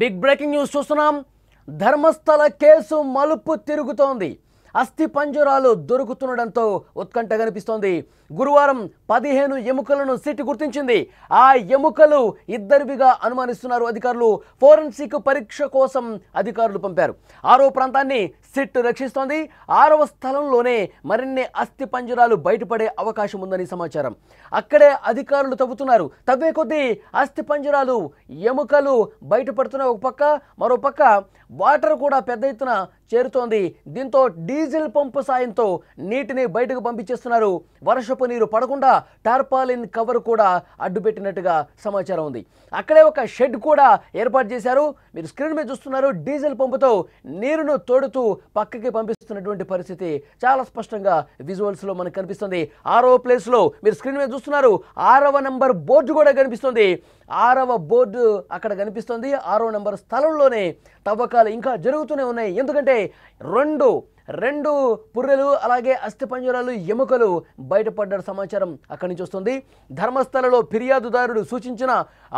Big breaking news చూస్తున్నాం. Dharmasthala case మలుపు తిరుగుతోంది. అస్థి పంజరాలు దొరుకుతుండడంతో ఉత్కంఠ కనిపిస్తోంది. గురువారం 15 ఎముకలను సిట్ గుర్తించింది. ఆ ఎముకలు ఇద్దరివిగా అనుమానిస్తున్నారు అధికారులు. ఫోరెన్సిక్ పరీక్ష కోసం అధికారులు పంపారు. 6వ ప్రాంతాన్ని సిట్ రక్షిస్తోంది. 6వ స్థలంలోనే మరిన్ని అస్థి పంజరాలు బయటపడే అవకాశం ఉందని సమాచారం. అక్కడే అధికారులు తవ్వుతున్నారు. తవ్వే కొద్దీ అస్థి పంజరాలు ఎముకలు బయటపడుతున్న ఒక పక్క, మరో పక్క వాటర్ కూడా పెద్ద ఎత్తున చేరుతోంది. దీంతో డీజిల్ పంపు సాయంతో నీటిని బయటకు పంపించేస్తున్నారు. వర్షపు నీరు పడకుండా టార్పాలిన్ కవర్ కూడా అడ్డుపెట్టినట్టుగా సమాచారం ఉంది. అక్కడే ఒక షెడ్ కూడా ఏర్పాటు చేశారు. మీరు స్క్రీన్ మీద చూస్తున్నారు. డీజిల్ పంపుతో నీరును తోడుతూ పక్కకి పంపిస్తున్నటువంటి పరిస్థితి చాలా స్పష్టంగా విజువల్స్లో మనకు కనిపిస్తుంది. 6వ ప్లేస్లో మీరు స్క్రీన్ మీద చూస్తున్నారు. 6వ నంబర్ బోర్డు కూడా కనిపిస్తుంది. 6వ బోర్డు అక్కడ కనిపిస్తుంది. 6వ నంబర్ స్థలంలోనే తవ్వకాలు ఇంకా జరుగుతూనే ఉన్నాయి. ఎందుకంటే రెండు పుర్రెలు అలాగే అస్థిపంజరాలు ఎముకలు బయటపడ్డ సమాచారం అక్కడి నుంచి వస్తుంది. ధర్మస్థలలో ఫిర్యాదుదారుడు సూచించిన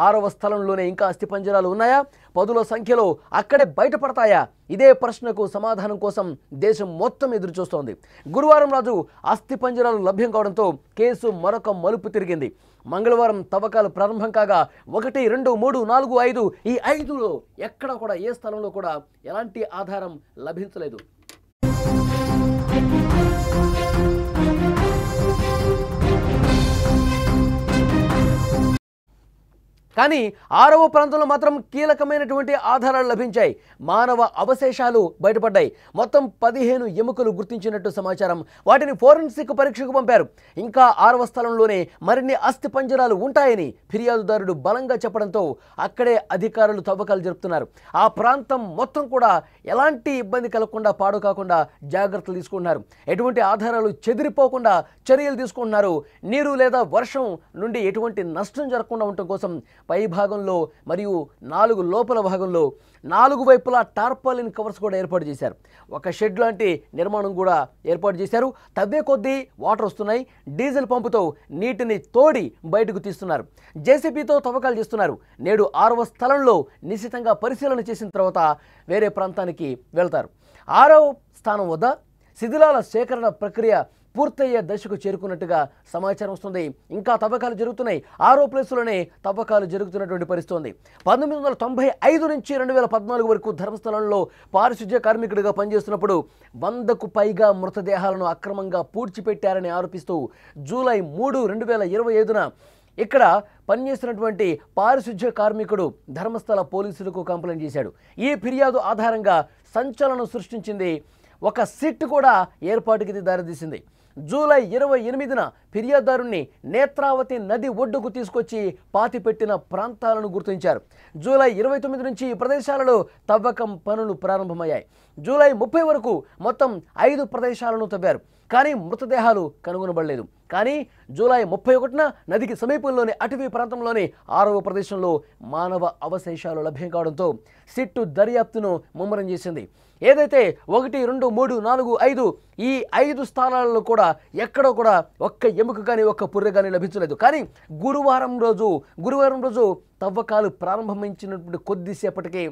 6వ స్థలంలోనే ఇంకా అస్థిపంజరాలు ఉన్నాయా? పదుల సంఖ్యలో అక్కడే బయటపడతాయా? ఇదే ప్రశ్నకు సమాధానం కోసం దేశం మొత్తం ఎదురు చూస్తోంది. గురువారం రోజు అస్థిపంజరాలు లభ్యం కావడంతో కేసు మరొక మలుపు తిరిగింది. మంగళవారం తవ్వకాలు ప్రారంభం కాగా 1, 2, 3, 4, 5 ఈ 5లో ఎక్కడ కూడా ఏ స్థలంలో కూడా ఎలాంటి ఆధారం లభించలేదు. కానీ 6వ ప్రాంతంలో మాత్రం కీలకమైనటువంటి ఆధారాలు లభించాయి. మానవ అవశేషాలు బయటపడ్డాయి. మొత్తం 15 ఎముకలు గుర్తించినట్టు సమాచారం. వాటిని ఫోరెన్సిక్ పరీక్షకు పంపారు. ఇంకా 6వ స్థలంలోనే మరిన్ని అస్థి పంజరాలు ఉంటాయని ఫిర్యాదుదారుడు బలంగా చెప్పడంతో అక్కడే అధికారులు తవ్వకాలు జరుపుతున్నారు. ఆ ప్రాంతం మొత్తం కూడా ఎలాంటి ఇబ్బంది కలగకుండా, పాడు కాకుండా జాగ్రత్తలు తీసుకుంటున్నారు. ఎటువంటి ఆధారాలు చెదిరిపోకుండా చర్యలు తీసుకుంటున్నారు. నీరు లేదా వర్షం నుండి ఎటువంటి నష్టం జరగకుండా ఉండటం కోసం పై భాగంలో మరియు 4 లోపల భాగంలో 4 వైపులా టార్పాలిన్ కవర్స్ కూడా ఏర్పాటు చేశారు. ఒక షెడ్ లాంటి నిర్మాణం కూడా ఏర్పాటు చేశారు. తవ్వే కొద్దీ వాటర్ వస్తున్నాయి. డీజిల్ పంపుతో నీటిని తోడి బయటకు తీస్తున్నారు. జేసీబీతో తవ్వకాలు చేస్తున్నారు. నేడు 6వ స్థలంలో నిశితంగా పరిశీలన చేసిన తర్వాత వేరే ప్రాంతానికి వెళ్తారు. 6వ స్థానం వద్ద శిథిలాల సేకరణ ప్రక్రియ పూర్తయ్యే దశకు చేరుకున్నట్టుగా సమాచారం వస్తుంది. ఇంకా తవ్వకాలు జరుగుతున్నాయి. 6వ ప్లేసులోనే తవ్వకాలు జరుగుతున్నటువంటి పరిస్థితి ఉంది. 1995 నుంచి 2014 వరకు ధర్మస్థలంలో పారిశుధ్య కార్మికుడిగా పనిచేస్తున్నప్పుడు 100కు పైగా మృతదేహాలను అక్రమంగా పూడ్చిపెట్టారని ఆరోపిస్తూ జూలై 3, 2025న ఇక్కడ పనిచేస్తున్నటువంటి పారిశుధ్య కార్మికుడు ధర్మస్థల పోలీసులకు కంప్లైంట్ చేశాడు. ఈ ఫిర్యాదు ఆధారంగా సంచలనం సృష్టించింది. ఒక సిట్ కూడా ఏర్పాటుకి దారితీసింది. జూలై 28న ఫిర్యాదుదారుణ్ణి నేత్రావతి నది ఒడ్డుకు తీసుకొచ్చి పాతిపెట్టిన ప్రాంతాలను గుర్తించారు. జూలై 29 నుంచి ఈ ప్రదేశాలలో తవ్వకం పనులు ప్రారంభమయ్యాయి. జూలై 30 వరకు మొత్తం 5 ప్రదేశాలను తవ్వారు. కానీ మృతదేహాలు కనుగొనబడలేదు. కానీ జూలై 31న నదికి సమీపంలోని అటవీ ప్రాంతంలోని 6వ ప్రదేశంలో మానవ అవశేషాలు లభ్యం కావడంతో సిట్టు దర్యాప్తును ముమ్మరం చేసింది. ఏదైతే 1, 2, 3, 4, 5 ఈ 5 స్థానాలలో కూడా ఎక్కడో కూడా ఒక్క ఎముక కానీ ఒక్క పుర్రె కానీ లభించలేదు. కానీ గురువారం రోజు తవ్వకాలు ప్రారంభించినప్పుడు కొద్దిసేపటికి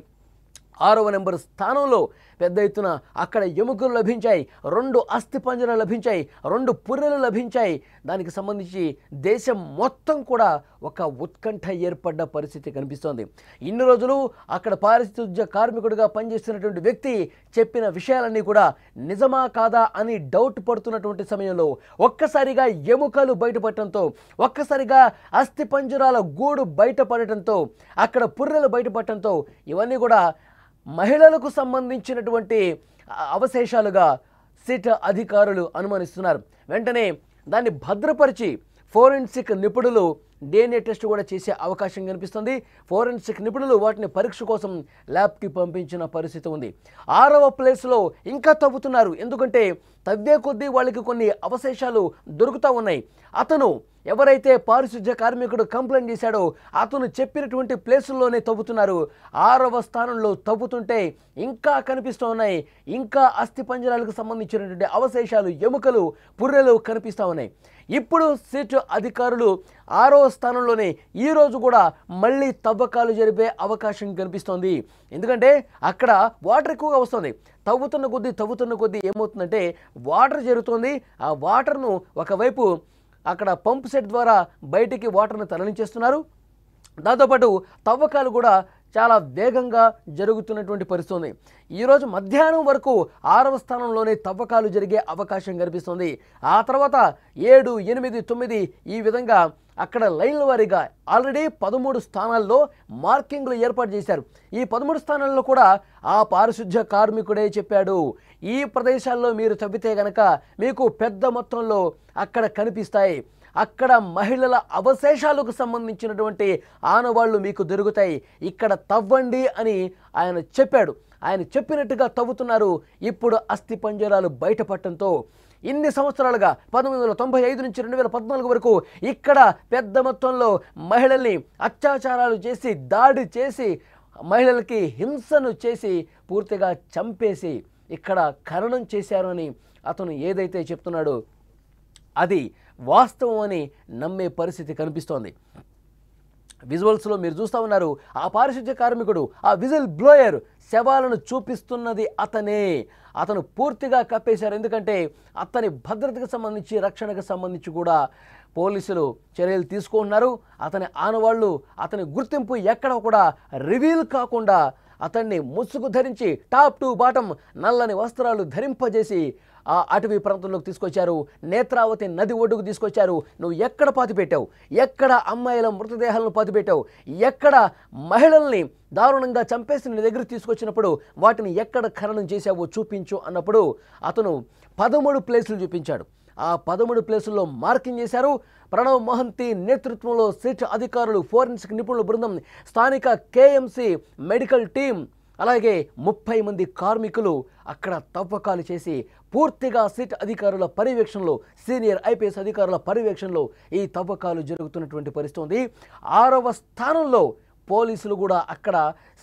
6వ నెంబర్ స్థానంలో పెద్ద ఎత్తున అక్కడ ఎముకలు లభించాయి. 2 అస్థి పంజరాలు లభించాయి. 2 పుర్రెలు లభించాయి. దానికి సంబంధించి దేశం మొత్తం కూడా ఒక ఉత్కంఠ ఏర్పడ్డ పరిస్థితి కనిపిస్తోంది. ఇన్ని రోజులు అక్కడ పారిశుధ్య కార్మికుడిగా పనిచేస్తున్నటువంటి వ్యక్తి చెప్పిన విషయాలన్నీ కూడా నిజమా కాదా అని డౌట్ పడుతున్నటువంటి సమయంలో ఒక్కసారిగా ఎముకలు బయటపడటంతో, ఒక్కసారిగా అస్థి పంజరాల గూడు బయటపడటంతో, అక్కడ పుర్రెలు బయటపడటంతో ఇవన్నీ కూడా మహిళలకు సంబంధించినటువంటి అవశేషాలుగా సిట్ అధికారులు అనుమానిస్తున్నారు. వెంటనే దాన్ని భద్రపరిచి ఫోరెన్సిక్ నిపుణులు DNA టెస్ట్ కూడా చేసే అవకాశం కనిపిస్తుంది. ఫోరెన్సిక్ నిపుణులు వాటిని పరీక్ష కోసం ల్యాబ్కి పంపించిన పరిస్థితి ఉంది. 6వ ప్లేస్లో ఇంకా తవ్వుతున్నారు. ఎందుకంటే తవ్వే కొద్దీ వాళ్ళకి కొన్ని అవశేషాలు దొరుకుతూ ఉన్నాయి. అతను ఎవరైతే పారిశుధ్య కార్మికుడు కంప్లైంట్ చేశాడో అతను చెప్పినటువంటి ప్లేసుల్లోనే తవ్వుతున్నారు. 6వ స్థానంలో తవ్వుతుంటే ఇంకా కనిపిస్తూ ఉన్నాయి. ఇంకా అస్థిపంజరాలకు సంబంధించినటువంటి అవశేషాలు, ఎముకలు, పుర్రెలు కనిపిస్తూ ఉన్నాయి. ఇప్పుడు సిట్ అధికారులు 6వ స్థానంలోనే ఈరోజు కూడా మళ్ళీ తవ్వకాలు జరిపే అవకాశం కనిపిస్తోంది. ఎందుకంటే అక్కడ వాటర్ ఎక్కువగా వస్తుంది. తవ్వుతున్న కొద్దీ ఏమవుతుందంటే వాటర్ జరుగుతుంది. ఆ వాటర్ను ఒకవైపు అక్కడ పంప్ సెట్ ద్వారా బయటికి వాటర్ను తరలించేస్తున్నారు. దాంతోపాటు తవ్వకాలు కూడా చాలా వేగంగా జరుగుతున్నటువంటి పరిస్థితి ఉంది. ఈరోజు మధ్యాహ్నం వరకు 6వ స్థానంలోనే తవ్వకాలు జరిగే అవకాశం కనిపిస్తుంది. ఆ తర్వాత 7, 8, 9 ఈ విధంగా అక్కడ లైన్ల వారీగా ఆల్రెడీ 13 స్థానాల్లో మార్కింగ్లు ఏర్పాటు చేశారు. ఈ 13 స్థానాల్లో కూడా ఆ పారిశుధ్య కార్మికుడే చెప్పాడు, ఈ ప్రదేశాల్లో మీరు తవ్వితే గనక మీకు పెద్ద మొత్తంలో అక్కడ కనిపిస్తాయి, అక్కడ మహిళల అవశేషాలకు సంబంధించినటువంటి ఆనవాళ్లు మీకు దొరుకుతాయి, ఇక్కడ తవ్వండి అని ఆయన చెప్పాడు. ఆయన చెప్పినట్టుగా తవ్వుతున్నారు. ఇప్పుడు అస్థిపంజరాలు బయటపడటంతో ఇన్ని సంవత్సరాలుగా 1995 నుంచి 2014 వరకు ఇక్కడ పెద్ద మొత్తంలో మహిళల్ని అత్యాచారాలు చేసి, దాడి చేసి, మహిళలకి హింసను చేసి, పూర్తిగా చంపేసి ఇక్కడ ఖననం చేశారు అని అతను ఏదైతే చెప్తున్నాడో అది వాస్తవం అని నమ్మే పరిస్థితి కనిపిస్తోంది. విజువల్స్లో మీరు చూస్తూ ఉన్నారు. ఆ పారిశుధ్య కార్మికుడు, ఆ విజిల్ బ్లోయర్ శవాలను చూపిస్తున్నది అతనే. అతను పూర్తిగా కప్పేశారు. ఎందుకంటే అతని భద్రతకు సంబంధించి, రక్షణకు సంబంధించి కూడా పోలీసులు చర్యలు తీసుకుంటున్నారు. అతని ఆనవాళ్ళు, అతని గుర్తింపు ఎక్కడ కూడా రివీల్ కాకుండా అతన్ని ముసుగు ధరించి టాప్ టు బాటం నల్లని వస్త్రాలు ధరింపజేసి ఆ అటవీ ప్రాంతంలోకి తీసుకొచ్చారు. నేత్రావతి నది ఒడ్డుకు తీసుకొచ్చారు. నువ్వు ఎక్కడ పాతిపెట్టావు, ఎక్కడ అమ్మాయిల మృతదేహాలను పాతిపెట్టావు, ఎక్కడ మహిళల్ని దారుణంగా చంపేసి నీ దగ్గర తీసుకొచ్చినప్పుడు వాటిని ఎక్కడ ఖననం చేశావో చూపించు అన్నప్పుడు అతను 13 ప్లేసులు చూపించాడు. ఆ 13 ప్లేసుల్లో మార్కింగ్ చేశారు. ప్రణవ్ మోహంతి నేతృత్వంలో సిట్ అధికారులు, ఫోరెన్సిక్ నిపుణుల బృందం, స్థానిక కేఎంసి మెడికల్ టీం, అలాగే 30 మంది కార్మికులు అక్కడ తవ్వకాలు చేసి పూర్తిగా సిట్ అధికారుల పర్యవేక్షణలో, సీనియర్ ఐపీఎస్ అధికారుల పర్యవేక్షణలో ఈ తవ్వకాలు జరుగుతున్నటువంటి పరిస్థితి ఉంది. 6వ స్థానంలో పోలీసులు కూడా, అక్కడ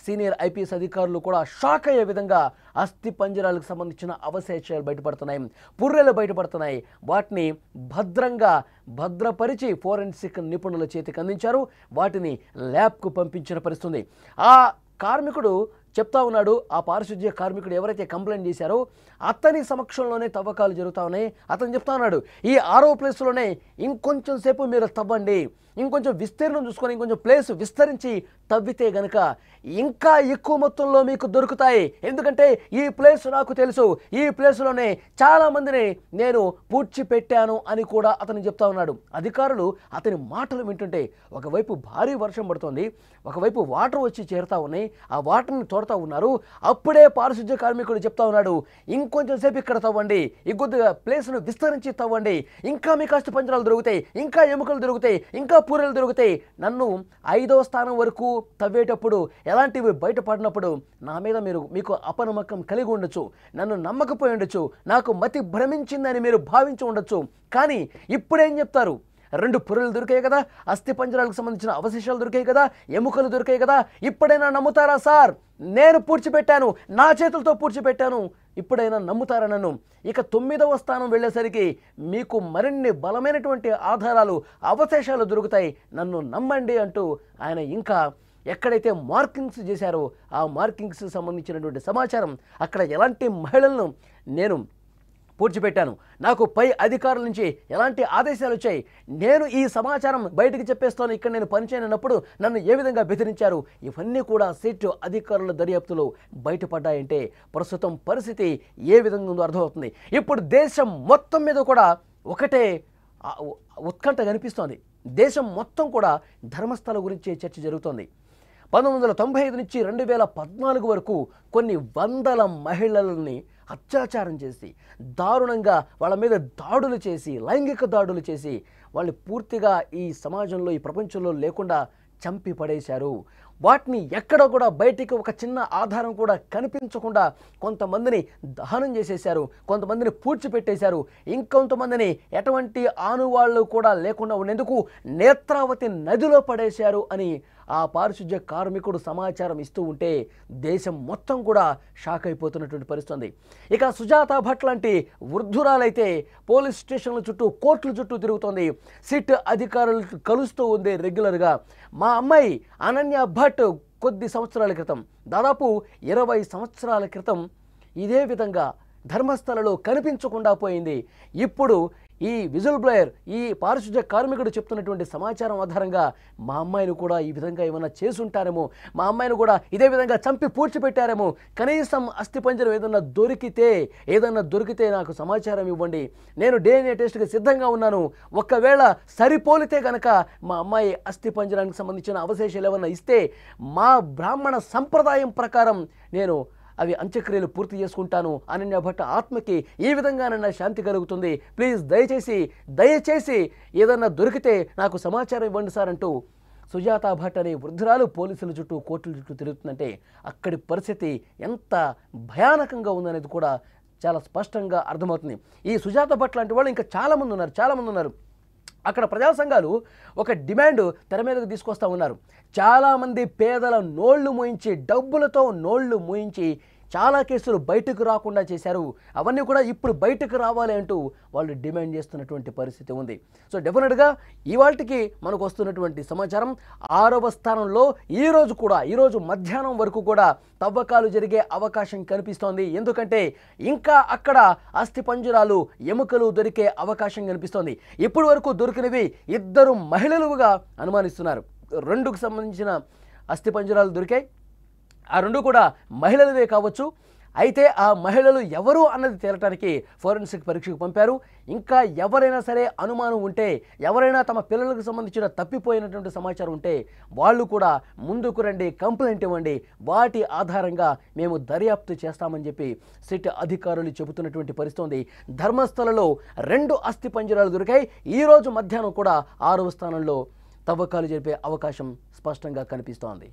సీనియర్ ఐపీఎస్ అధికారులు కూడా షాక్ అయ్యే విధంగా అస్థి పంజరాలకు సంబంధించిన అవశేషాలు బయటపడుతున్నాయి, పుర్రెలు బయటపడుతున్నాయి. వాటిని భద్రపరిచి ఫోరెన్సిక్ నిపుణుల చేతికి అందించారు. వాటిని ల్యాబ్కు పంపించిన పరిస్థితి. ఆ కార్మికుడు చెప్తా ఉన్నాడు, ఆ పారిశుధ్య కార్మికుడు ఎవరైతే కంప్లైంట్ చేశారో అతని సమక్షంలోనే తవ్వకాలు జరుగుతూ ఉన్నాయి. అతను చెప్తా ఉన్నాడు, ఈ 6వ ప్లేస్లోనే ఇంకొంచెం సేపు మీరు తవ్వండి, ఇంకొంచెం విస్తీర్ణం చూసుకొని ఇంకొంచెం ప్లేస్ విస్తరించి తవ్వితే గనక ఇంకా ఎక్కువ మొత్తంలో మీకు దొరుకుతాయి. ఎందుకంటే ఈ ప్లేస్ నాకు తెలుసు, ఈ ప్లేస్లోనే చాలామందిని నేను పూడ్చిపెట్టాను అని కూడా అతను చెప్తా ఉన్నాడు. అధికారులు అతని మాటలు వింటుంటే ఒకవైపు భారీ వర్షం పడుతోంది, ఒకవైపు వాటర్ వచ్చి చేరుతా ఉన్నాయి, ఆ వాటర్ని తోడుతూ ఉన్నారు. అప్పుడే పారిశుధ్య కార్మికుడు చెప్తా ఉన్నాడు, ఇంకొంచెం సేపు ఇక్కడ తవ్వండి, ఈ కొద్దిగా ప్లేస్ను విస్తరించి తవ్వండి, ఇంకా మీకు అస్థి పంజరాలు దొరుకుతాయి, ఇంకా ఎముకలు దొరుకుతాయి, ఇంకా పూరెలు దొరుకుతాయి. నన్ను 5వ స్థానం వరకు తవ్వేటప్పుడు ఎలాంటివి బయటపడినప్పుడు నా మీద మీకు అపనమ్మకం కలిగి ఉండొచ్చు, నన్ను నమ్మకపోయి ఉండొచ్చు, నాకు మతి భ్రమించిందని మీరు భావించి ఉండొచ్చు. కానీ ఇప్పుడేం చెప్తారు? 2 పుర్రెలు దొరికాయి కదా, అస్థి పంజరాలకు సంబంధించిన అవశేషాలు దొరికాయి కదా, ఎముకలు దొరికాయి కదా, ఇప్పుడైనా నమ్ముతారా సార్? నేను పూడ్చిపెట్టాను, నా చేతులతో పూడ్చిపెట్టాను, ఇప్పుడైనా నమ్ముతారా నన్ను? ఇక 9వ స్థానం వెళ్ళేసరికి మీకు మరిన్ని బలమైనటువంటి ఆధారాలు, అవశేషాలు దొరుకుతాయి, నన్ను నమ్మండి అంటూ ఆయన ఇంకా ఎక్కడైతే మార్కింగ్స్ చేశారో ఆ మార్కింగ్స్ సంబంధించినటువంటి సమాచారం, అక్కడ ఎలాంటి మహిళలను నేను పూడ్చిపెట్టాను, నాకు పై అధికారుల నుంచి ఎలాంటి ఆదేశాలు వచ్చాయి, నేను ఈ సమాచారం బయటికి చెప్పేస్తాను, ఇక్కడ నేను పనిచేయనప్పుడు నన్ను ఏ విధంగా బెదిరించారు, ఇవన్నీ కూడా సిట్ అధికారుల దర్యాప్తులో బయటపడ్డాయంటే ప్రస్తుతం పరిస్థితి ఏ విధంగా ఉందో అర్థమవుతుంది. ఇప్పుడు దేశం మొత్తం మీద కూడా ఒకటే ఉత్కంఠ కనిపిస్తోంది. దేశం మొత్తం కూడా ధర్మస్థల గురించే చర్చ జరుగుతోంది. 1995 నుంచి 2014 వరకు కొన్ని వందల మహిళలని అత్యాచారం చేసి, దారుణంగా వాళ్ళ మీద దాడులు చేసి, లైంగిక దాడులు చేసి, వాళ్ళు పూర్తిగా ఈ సమాజంలో, ఈ ప్రపంచంలో లేకుండా చంపి పడేశారు. వాటిని ఎక్కడ కూడా బయటికి ఒక చిన్న ఆధారం కూడా కనిపించకుండా కొంతమందిని దహనం చేసేశారు, కొంతమందిని పూడ్చిపెట్టేశారు, ఇంకొంతమందిని ఎటువంటి ఆనువాళ్ళు కూడా లేకుండా ఉండేందుకు నేత్రావతి నదిలో పడేశారు అని ఆ పారిశుధ్య కార్మికుడు సమాచారం ఇస్తూ ఉంటే దేశం మొత్తం కూడా షాక్ అయిపోతున్నటువంటి పరిస్థితి. ఇక సుజాత భట్ లాంటి వృద్ధురాలైతే పోలీస్ స్టేషన్ల చుట్టూ, కోర్టుల చుట్టూ తిరుగుతోంది. సిట్ అధికారులు కలుస్తూ ఉంది రెగ్యులర్గా. మా అమ్మాయి అనన్య భట్ కొద్ది సంవత్సరాల క్రితం, దాదాపు 20 సంవత్సరాల క్రితం ఇదే విధంగా ధర్మస్థలలో కనిపించకుండా పోయింది. ఇప్పుడు ఈ విజిల్ బ్లోయర్, ఈ పారిశుధ్య కార్మికుడు చెప్తున్నటువంటి సమాచారం ఆధారంగా మా అమ్మాయిని కూడా ఈ విధంగా ఏమైనా చేసుంటారేమో, మా అమ్మాయిని కూడా ఇదే విధంగా చంపి పూడ్చిపెట్టారేమో, కనీసం అస్థిపంజరం ఏదన్నా దొరికితే నాకు సమాచారం ఇవ్వండి, నేను DNA టెస్ట్కి సిద్ధంగా ఉన్నాను, ఒకవేళ సరిపోలితే కనుక మా అమ్మాయి అస్థిపంజరానికి సంబంధించిన అవశేషాలు ఏమన్నా ఇస్తే మా బ్రాహ్మణ సంప్రదాయం ప్రకారం నేను అవి అంత్యక్రియలు పూర్తి చేసుకుంటాను. అనన్య భట్ ఆత్మకి ఈ విధంగానన్నా శాంతి కలుగుతుంది, ప్లీజ్ దయచేసి ఏదన్నా దొరికితే నాకు సమాచారం ఇవ్వండి సార్ అంటూ సుజాత భట్ అనే వృద్ధురాలు పోలీసుల చుట్టూ, కోర్టుల చుట్టూ తిరుగుతుందంటే అక్కడి పరిస్థితి ఎంత భయానకంగా ఉందనేది కూడా చాలా స్పష్టంగా అర్థమవుతుంది. ఈ సుజాత భట్ లాంటి వాళ్ళు ఇంకా చాలామంది ఉన్నారు. అక్కడ ప్రజా సంఘాలు ఒక డిమాండ్ తెర మీదకు తీసుకొస్తూ ఉన్నారు. చాలామంది పేదల నోళ్లు మూయించి, డబ్బులతో నోళ్లు మూయించి చాలా కేసులు బయటకు రాకుండా చేశారు. అవన్నీ కూడా ఇప్పుడు బయటకు రావాలి అంటూ వాళ్ళు డిమాండ్ చేస్తున్నటువంటి పరిస్థితి ఉంది. సో డెఫినెట్గా ఇవాళకి మనకు వస్తున్నటువంటి సమాచారం 6వ స్థానంలో ఈరోజు మధ్యాహ్నం వరకు కూడా తవ్వకాలు జరిగే అవకాశం కనిపిస్తోంది. ఎందుకంటే ఇంకా అక్కడ అస్థిపంజరాలు, ఎముకలు దొరికే అవకాశం కనిపిస్తోంది. ఇప్పటి వరకు దొరికినవి 2 మహిళలుగా అనుమానిస్తున్నారు. 2కు సంబంధించిన అస్థిపంజరాలు దొరికాయి. ఆ 2 కూడా మహిళలవే కావచ్చు. అయితే ఆ మహిళలు ఎవరు అన్నది తేలటానికి ఫోరెన్సిక్ పరీక్షకు పంపారు. ఇంకా ఎవరైనా సరే అనుమానం ఉంటే, ఎవరైనా తమ పిల్లలకు సంబంధించిన తప్పిపోయినటువంటి సమాచారం ఉంటే వాళ్ళు కూడా ముందుకు రండి, కంప్లైంట్ ఇవ్వండి, వాటి ఆధారంగా మేము దర్యాప్తు చేస్తామని చెప్పి సిట్ అధికారులు చెబుతున్నటువంటి పరిస్థితి ఉంది. ధర్మస్థలలో 2 అస్థిపంజరాలు దొరికాయి. ఈరోజు మధ్యాహ్నం కూడా 6వ స్థానంలో తవ్వకాలు జరిపే అవకాశం స్పష్టంగా కనిపిస్తోంది.